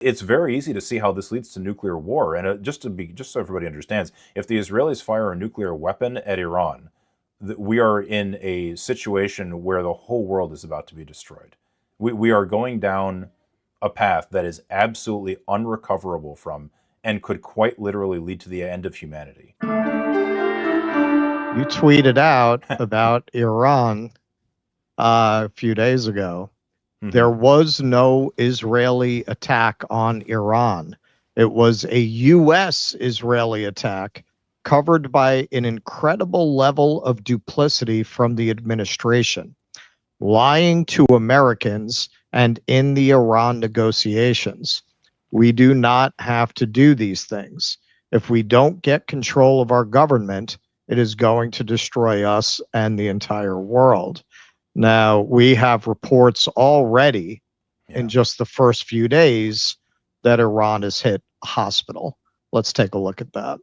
It's very easy to see how this leads to nuclear war. And just so everybody understands, if the Israelis fire a nuclear weapon at Iran, we are in a situation where the whole world is about to be destroyed. We are going down a path that is absolutely unrecoverable from, and could quite literally lead to the end of humanity. You tweeted out about Iran a few days ago. There was no Israeli attack on Iran. It was a U.S.-Israeli attack covered by an incredible level of duplicity from the administration, lying to Americans and in the Iran negotiations. We do not have to do these things. If we don't get control of our government, it is going to destroy us and the entire world. Now, we have reports already in just the first few days that Iran has hit a hospital. Let's take a look at that.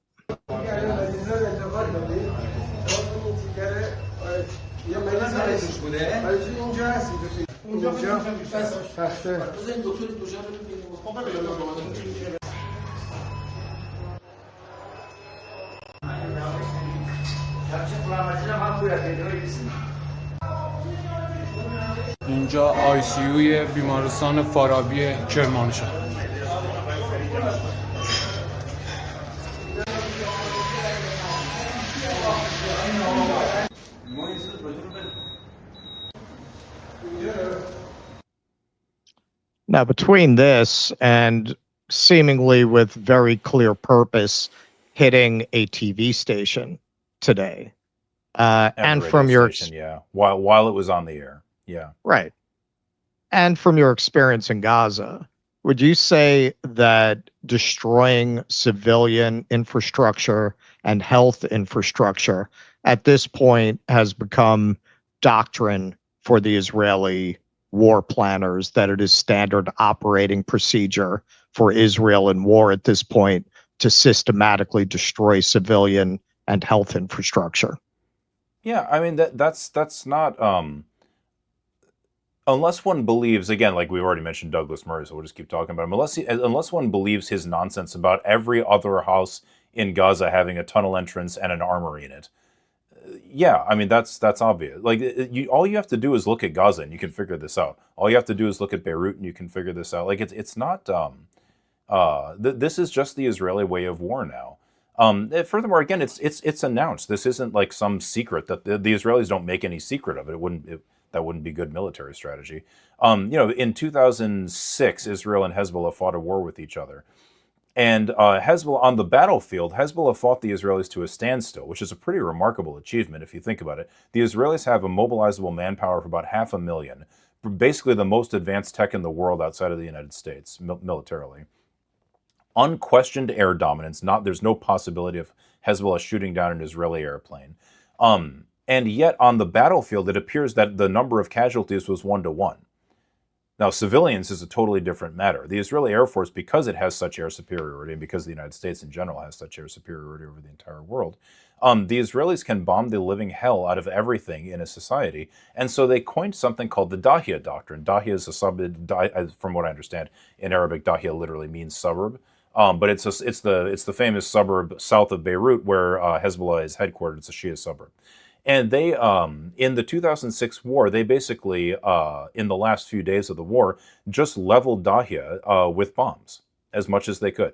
اینجا ICU بیمارستان فارابی کرمانشاه. Now, between this and seemingly with very clear purpose hitting a TV station today, and from your station, while it was on the air, right, and from your experience in Gaza, would you say that destroying civilian infrastructure and health infrastructure at this point has become doctrine for the Israeli war planners, that it is standard operating procedure for Israel in war at this point to systematically destroy civilian and health infrastructure? Yeah, I mean, that's not, unless one believes, again, like we've already mentioned Douglas Murray, so we'll just keep talking about him, unless one believes his nonsense about every other house in Gaza having a tunnel entrance and an armory in it. Yeah, I mean, that's obvious. Like, all you have to do is look at Gaza and you can figure this out. All you have to do is look at Beirut and you can figure this out. Like, it's not, this is just the Israeli way of war now. Furthermore, again, it's announced. This isn't like some secret that the Israelis don't make any secret of it. That wouldn't be good military strategy. In 2006, Israel and Hezbollah fought a war with each other. And Hezbollah, on the battlefield, Hezbollah fought the Israelis to a standstill, which is a pretty remarkable achievement if you think about it. The Israelis have a mobilizable manpower of about 500,000, basically the most advanced tech in the world outside of the United States, militarily. Unquestioned air dominance, there's no possibility of Hezbollah shooting down an Israeli airplane. And yet, on the battlefield, it appears that the number of casualties was 1-to-1. Now, civilians is a totally different matter. The Israeli Air Force, because it has such air superiority, and because the United States in general has such air superiority over the entire world, the Israelis can bomb the living hell out of everything in a society. And so they coined something called the Dahiya Doctrine. Dahiya is from what I understand, in Arabic, Dahiya literally means suburb. But it's the famous suburb south of Beirut where Hezbollah is headquartered. It's a Shia suburb. And they, in the 2006 war, they basically, in the last few days of the war, just leveled Dahiya with bombs as much as they could,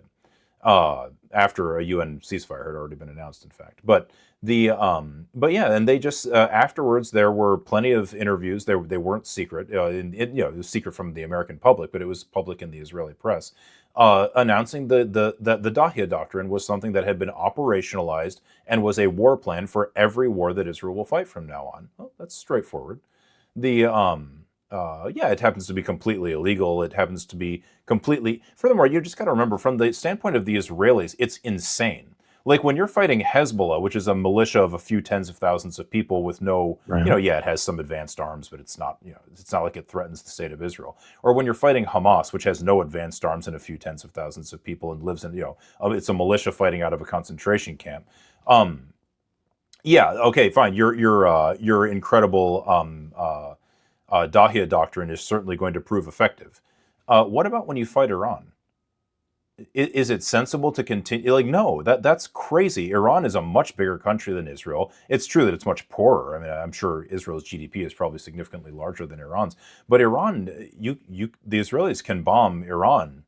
after a UN ceasefire had already been announced, in fact. But yeah, and they just afterwards there were plenty of interviews. They weren't secret. It was secret from the American public, but it was public in the Israeli press. Announcing the Dahiya Doctrine was something that had been operationalized and was a war plan for every war that Israel will fight from now on. Well, that's straightforward. It happens to be completely illegal. It happens to be completely... Furthermore, you just got to remember, from the standpoint of the Israelis, it's insane. Like, when you're fighting Hezbollah, which is a militia of a few tens of thousands of people with no, right. It has some advanced arms, but it's not like it threatens the state of Israel. Or when you're fighting Hamas, which has no advanced arms and a few tens of thousands of people and lives in, it's a militia fighting out of a concentration camp. Okay, fine. Your incredible Dahiya Doctrine is certainly going to prove effective. What about when you fight Iran? Is it sensible to continue? Like, no, that's crazy. Iran is a much bigger country than Israel. It's true that it's much poorer. I mean, I'm sure Israel's GDP is probably significantly larger than Iran's. But Iran, the Israelis can bomb Iran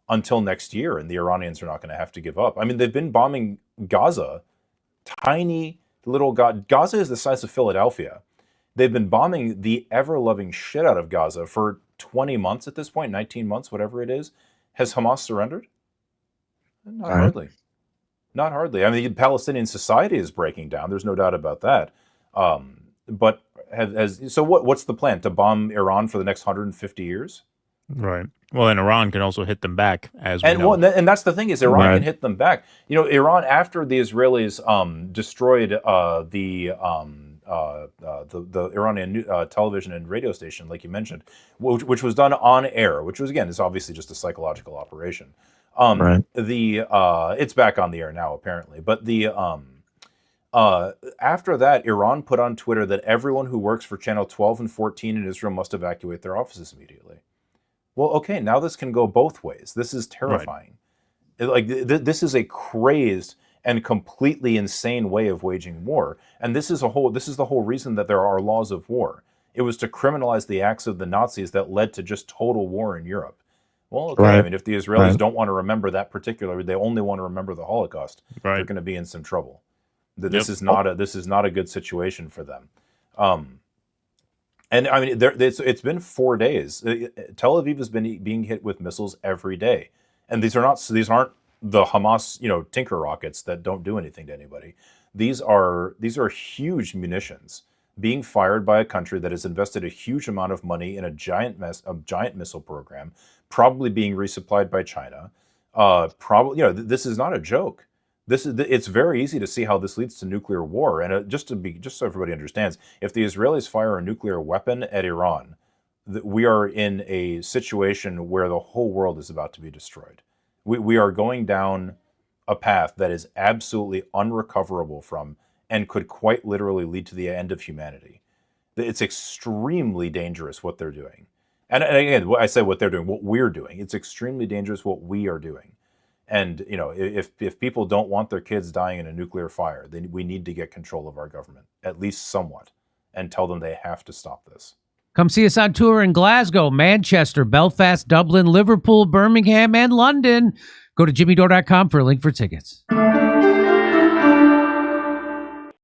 until next year, and the Iranians are not going to have to give up. I mean, they've been bombing Gaza, tiny little Gaza is the size of Philadelphia. They've been bombing the ever-loving shit out of Gaza for 20 months at this point, 19 months, whatever it is. Has Hamas surrendered? Not hardly. Not hardly. I mean, Palestinian society is breaking down. There's no doubt about that. But so what's the plan? To bomb Iran for the next 150 years? Right. Well, and Iran can also hit them back, as we know. And that's the thing, is Iran can hit them back. You know, Iran, after the Israelis destroyed the Iranian television and radio station, like you mentioned, which was done on air, which was, again, is obviously just a psychological operation. It's back on the air now, apparently. But after that, Iran put on Twitter that everyone who works for Channel 12 and 14 in Israel must evacuate their offices immediately. Well, okay, now this can go both ways. This is terrifying. Like, this is a crazed and completely insane way of waging war. And this is the whole reason that there are laws of war. It was to criminalize the acts of the Nazis that led to just total war in Europe. Well, okay, I mean, if the Israelis don't want to remember that particular, they only want to remember the Holocaust, they're going to be in some trouble. This is not a good situation for them. And I mean, it's been 4 days. Tel Aviv has been being hit with missiles every day, and these aren't the Hamas, Tinker rockets that don't do anything to anybody. These are huge munitions being fired by a country that has invested a huge amount of money in a giant missile program, probably being resupplied by China. This is not a joke. It's very easy to see how this leads to nuclear war. And just so everybody understands, if the Israelis fire a nuclear weapon at Iran, we are in a situation where the whole world is about to be destroyed. We are going down a path that is absolutely unrecoverable from, and could quite literally lead to the end of humanity. It's extremely dangerous what they're doing. And again, I say what they're doing, what we're doing. It's extremely dangerous what we are doing. And, if people don't want their kids dying in a nuclear fire, then we need to get control of our government, at least somewhat, and tell them they have to stop this. Come see us on tour in Glasgow, Manchester, Belfast, Dublin, Liverpool, Birmingham, and London. Go to jimmydore.com for a link for tickets.